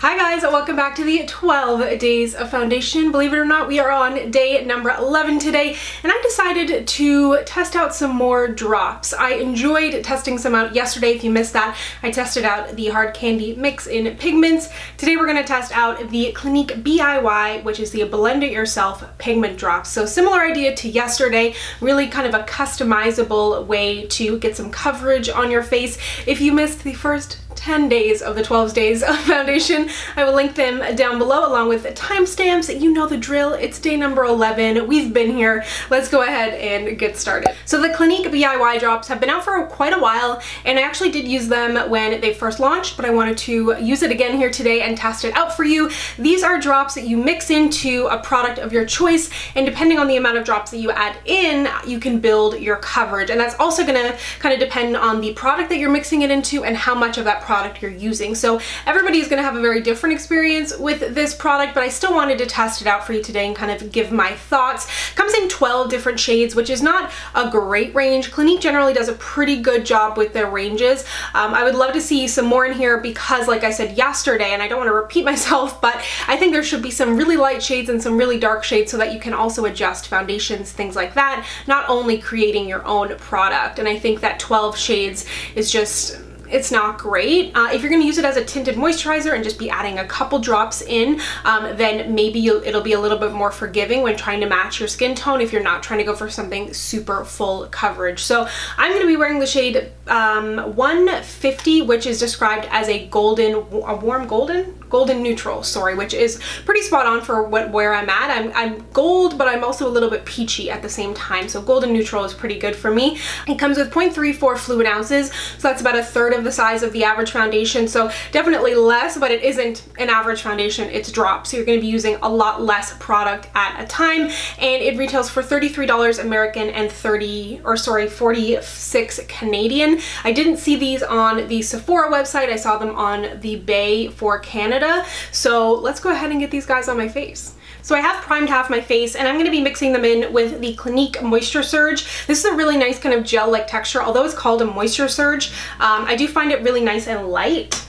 Hi guys, welcome back to the 12 days of foundation. Believe it or not, we are on day number 11 today, and I decided to test out some more drops. I enjoyed testing some out yesterday. If you missed that, I tested out the Hard Candy Mix in Pigments. Today we're going to test out the Clinique BIY, which is the Blend It Yourself Pigment Drops. So similar idea to yesterday, really kind of a customizable way to get some coverage on your face. If you missed the first 10 days of the 12 days of foundation, I will link them down below along with the timestamps. You know the drill. It's day number 11. We've been here. Let's go ahead and get started. So the Clinique BIY drops have been out for quite a while, and I actually did use them when they first launched, but I wanted to use it again here today and test it out for you. These are drops that you mix into a product of your choice, and depending on the amount of drops that you add in, you can build your coverage. And that's also gonna kind of depend on the product that you're mixing it into and how much of that product you're using. So everybody is gonna have a very different experience with this product, but I still wanted to test it out for you today and kind of give my thoughts. Comes in 12 different shades, which is not a great range. Clinique generally does a pretty good job with their ranges. I would love to see some more in here because, like I said yesterday, and I don't want to repeat myself, but I think there should be some really light shades and some really dark shades so that you can also adjust foundations, things like that, not only creating your own product. And I think that 12 shades is just, it's not great. If you're going to use it as a tinted moisturizer and just be adding a couple drops in, then maybe it'll be a little bit more forgiving when trying to match your skin tone if you're not trying to go for something super full coverage. So I'm going to be wearing the shade 150, which is described as a warm golden neutral, sorry, which is pretty spot on for where I'm at. I'm gold, but I'm also a little bit peachy at the same time. So golden neutral is pretty good for me. It comes with 0.34 fluid ounces, so that's about a third of the size of the average foundation. So definitely less, but it isn't an average foundation, it's drops. So you're going to be using a lot less product at a time, and it retails for $33 American and 46 Canadian. I didn't see these on the Sephora website. I saw them on the Bay for Canada. So let's go ahead and get these guys on my face. So I have primed half my face, and I'm going to be mixing them in with the Clinique Moisture Surge. This is a really nice kind of gel-like texture, although it's called a Moisture Surge. I do find it really nice and light.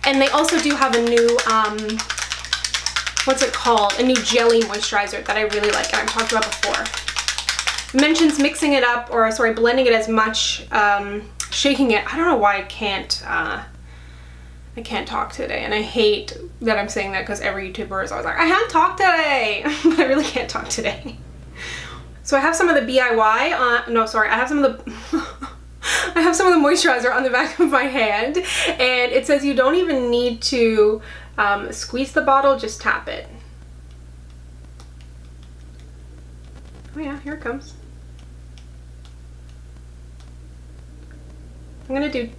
And they also do have a new, what's it called? A new jelly moisturizer that I really like, and I've talked about before. It mentions mixing it up, or sorry, blending it as much, shaking it. I don't know why I can't talk today, and I hate that I'm saying that because every YouTuber is always like, I can't talk today, but I really can't talk today. So I have some of the BIY, no sorry, I have some of the I have some of the moisturizer on the back of my hand, and it says you don't even need to squeeze the bottle, just tap it. Oh yeah, here it comes. I'm gonna do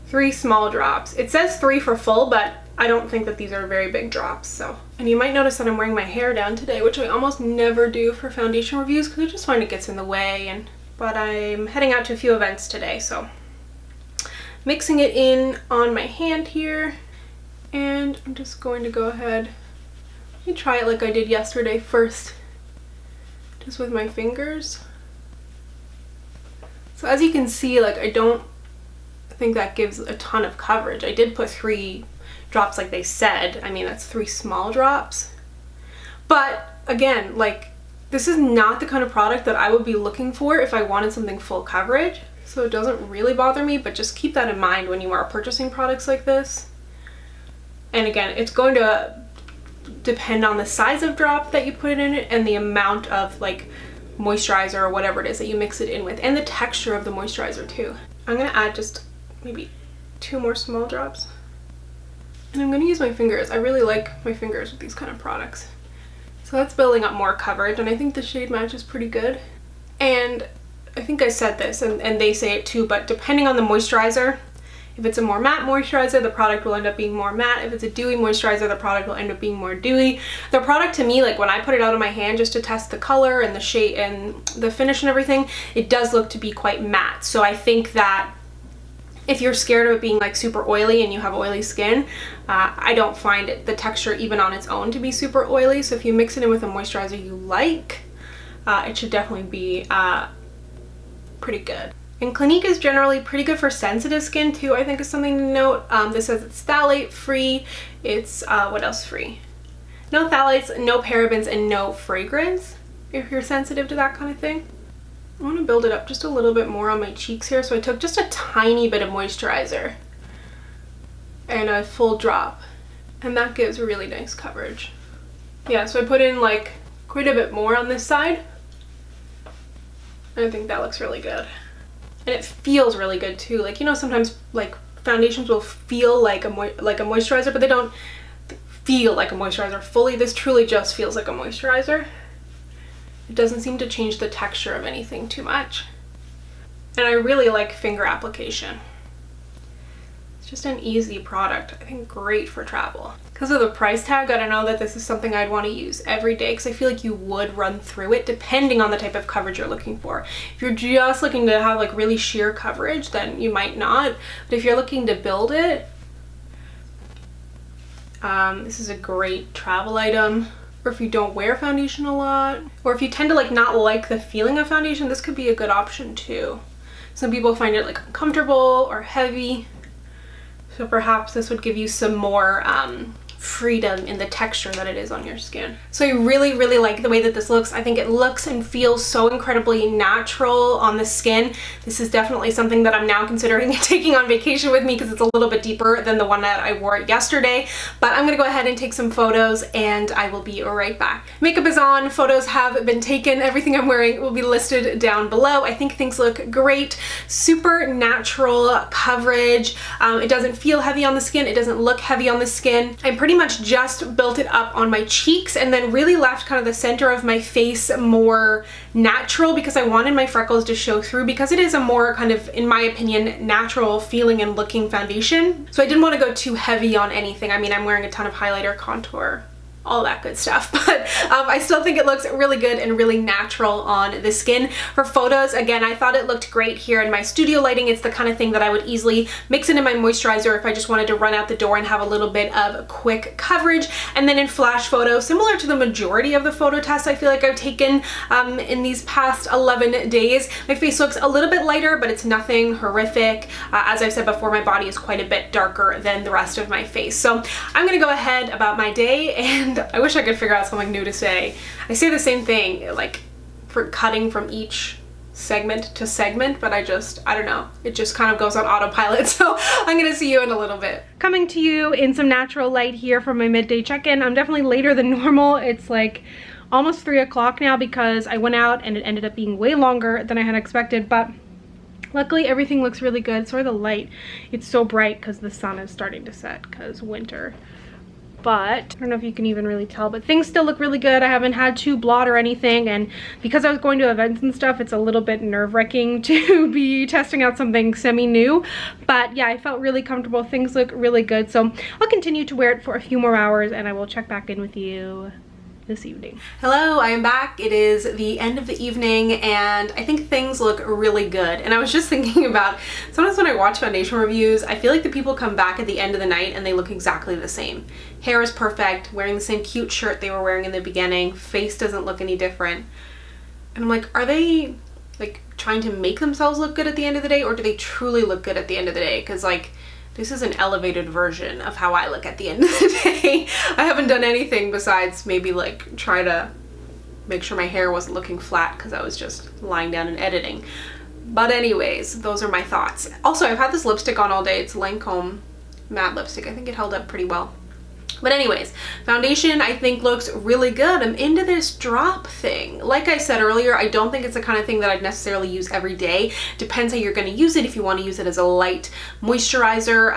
3 small drops. It says 3 for full, but I don't think that these are very big drops. So, and you might notice that I'm wearing my hair down today, which I almost never do for foundation reviews because I just find it gets in the way. But I'm heading out to a few events today, so mixing it in on my hand here, and I'm just going to go ahead. Let me try it like I did yesterday first, just with my fingers. So as you can see, like, I don't think that gives a ton of coverage. I did put 3 drops like they said. I mean, that's 3 small drops. But again, like, this is not the kind of product that I would be looking for if I wanted something full coverage. So it doesn't really bother me, but just keep that in mind when you are purchasing products like this. And again, it's going to depend on the size of drop that you put in it and the amount of like moisturizer or whatever it is that you mix it in with, and the texture of the moisturizer too. I'm gonna add just maybe 2 more small drops, and I'm gonna use my fingers. I really like my fingers with these kind of products. So that's building up more coverage, and I think the shade match is pretty good. And I think I said this, and they say it too, but depending on the moisturizer, if it's a more matte moisturizer, the product will end up being more matte. If it's a dewy moisturizer, the product will end up being more dewy. The product, to me, like when I put it out on my hand just to test the color and the shade and the finish and everything, it does look to be quite matte. So I think that if you're scared of it being like super oily and you have oily skin, I don't find the texture even on its own to be super oily. So if you mix it in with a moisturizer you like, it should definitely be pretty good. And Clinique is generally pretty good for sensitive skin too, I think is something to note. This says it's phthalate free. It's, what else free? No phthalates, no parabens, and no fragrance if you're sensitive to that kind of thing. I want to build it up just a little bit more on my cheeks here, so I took just a tiny bit of moisturizer and a full drop, and that gives really nice coverage. Yeah, so I put in like quite a bit more on this side, and I think that looks really good. And it feels really good too. Like, you know, sometimes like foundations will feel like a moisturizer, but they don't feel like a moisturizer fully. This truly just feels like a moisturizer. It doesn't seem to change the texture of anything too much. And I really like finger application. It's just an easy product. I think great for travel. Because of the price tag, I don't know that this is something I'd want to use every day, because I feel like you would run through it depending on the type of coverage you're looking for. If you're just looking to have like really sheer coverage, then you might not. But if you're looking to build it, this is a great travel item. Or if you don't wear foundation a lot, or if you tend to like not like the feeling of foundation, this could be a good option too. Some people find it like uncomfortable or heavy, so perhaps this would give you some more freedom in the texture that it is on your skin. So I really like the way that this looks. I think it looks and feels so incredibly natural on the skin. This is definitely something that I'm now considering taking on vacation with me, because it's a little bit deeper than the one that I wore yesterday. But I'm gonna go ahead and take some photos and I will be right back. Makeup is on, photos have been taken, everything I'm wearing will be listed down below. I think things look great, super natural coverage. It doesn't feel heavy on the skin, it doesn't look heavy on the skin. I'm pretty much just built it up on my cheeks and then really left kind of the center of my face more natural, because I wanted my freckles to show through, because it is a more kind of, in my opinion, natural feeling and looking foundation. So I didn't want to go too heavy on anything. I mean, I'm wearing a ton of highlighter, contour, all that good stuff, but I still think it looks really good and really natural on the skin. For photos, again, I thought it looked great here in my studio lighting. It's the kind of thing that I would easily mix into my moisturizer if I just wanted to run out the door and have a little bit of quick coverage. And then in flash photo, similar to the majority of the photo tests I feel like I've taken in these past 11 days, my face looks a little bit lighter, but it's nothing horrific. As I've said before, my body is quite a bit darker than the rest of my face. So I'm gonna go ahead about my day, and I wish I could figure out something new to say. I say the same thing, like for cutting from each segment to segment, but I don't know. It just kind of goes on autopilot. So I'm gonna see you in a little bit. Coming to you in some natural light here from my midday check-in. I'm definitely later than normal. It's like almost 3 o'clock now, because I went out and it ended up being way longer than I had expected, but luckily everything looks really good. Sorry, the light, it's so bright because the sun is starting to set because winter. But I don't know if you can even really tell, but things still look really good. I haven't had to blot or anything, and because I was going to events and stuff, it's a little bit nerve-wracking to be testing out something semi-new. But yeah, I felt really comfortable. Things look really good, so I'll continue to wear it for a few more hours and I will check back in with you this evening. Hello, I am back. It is the end of the evening and I think things look really good. And I was just thinking about, sometimes when I watch foundation reviews, I feel like the people come back at the end of the night and they look exactly the same. Hair is perfect, wearing the same cute shirt they were wearing in the beginning, face doesn't look any different. And I'm like, are they like trying to make themselves look good at the end of the day, or do they truly look good at the end of the day? Because like, this is an elevated version of how I look at the end of the day. I haven't done anything besides maybe like try to make sure my hair wasn't looking flat because I was just lying down and editing. But anyways, those are my thoughts. Also, I've had this lipstick on all day. It's Lancome matte lipstick. I think it held up pretty well. But anyways, foundation I think looks really good. I'm into this drop thing. Like I said earlier, I don't think it's the kind of thing that I'd necessarily use every day. Depends how you're going to use it. If you want to use it as a light moisturizer,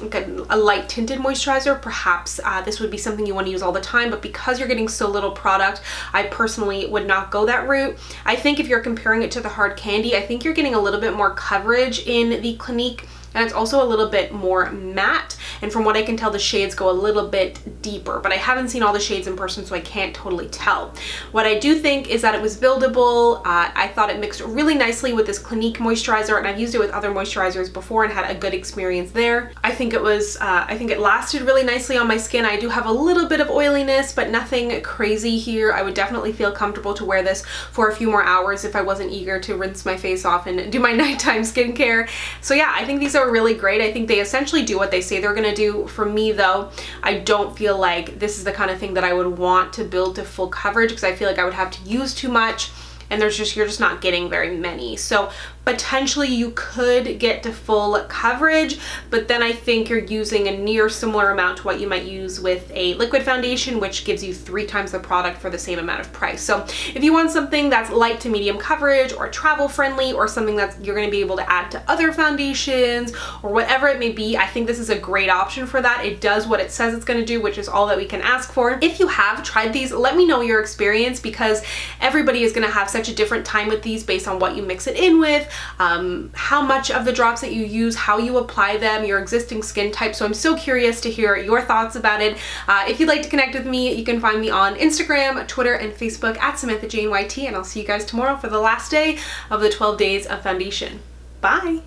like a light tinted moisturizer, perhaps this would be something you want to use all the time. But because you're getting so little product, I personally would not go that route. I think if you're comparing it to the hard candy, I think you're getting a little bit more coverage in the Clinique, and it's also a little bit more matte. and from what I can tell, the shades go a little bit deeper, but I haven't seen all the shades in person, so I can't totally tell. What I do think is that it was buildable. I thought it mixed really nicely with this Clinique moisturizer, and I've used it with other moisturizers before and had a good experience there. I think it was, I think it lasted really nicely on my skin. I do have a little bit of oiliness, but nothing crazy here. I would definitely feel comfortable to wear this for a few more hours if I wasn't eager to rinse my face off and do my nighttime skincare. So yeah, I think these are really great. I think they essentially do what they say they're gonna do. For me though, I don't feel like this is the kind of thing that I would want to build to full coverage, because I feel like I would have to use too much, and you're just not getting very many. So potentially you could get to full coverage, but then I think you're using a near similar amount to what you might use with a liquid foundation, which gives you 3 times the product for the same amount of price. So if you want something that's light to medium coverage, or travel friendly, or something that you're going to be able to add to other foundations, or whatever it may be, I think this is a great option for that. It does what it says it's going to do, which is all that we can ask for. If you have tried these, let me know your experience, because everybody is going to have such a different time with these based on what you mix it in with, how much of the drops that you use, how you apply them, your existing skin type. So I'm so curious to hear your thoughts about it. If you'd like to connect with me, you can find me on Instagram, Twitter, and Facebook at SamanthaJaneYT, and I'll see you guys tomorrow for the last day of the 12 days of foundation. Bye!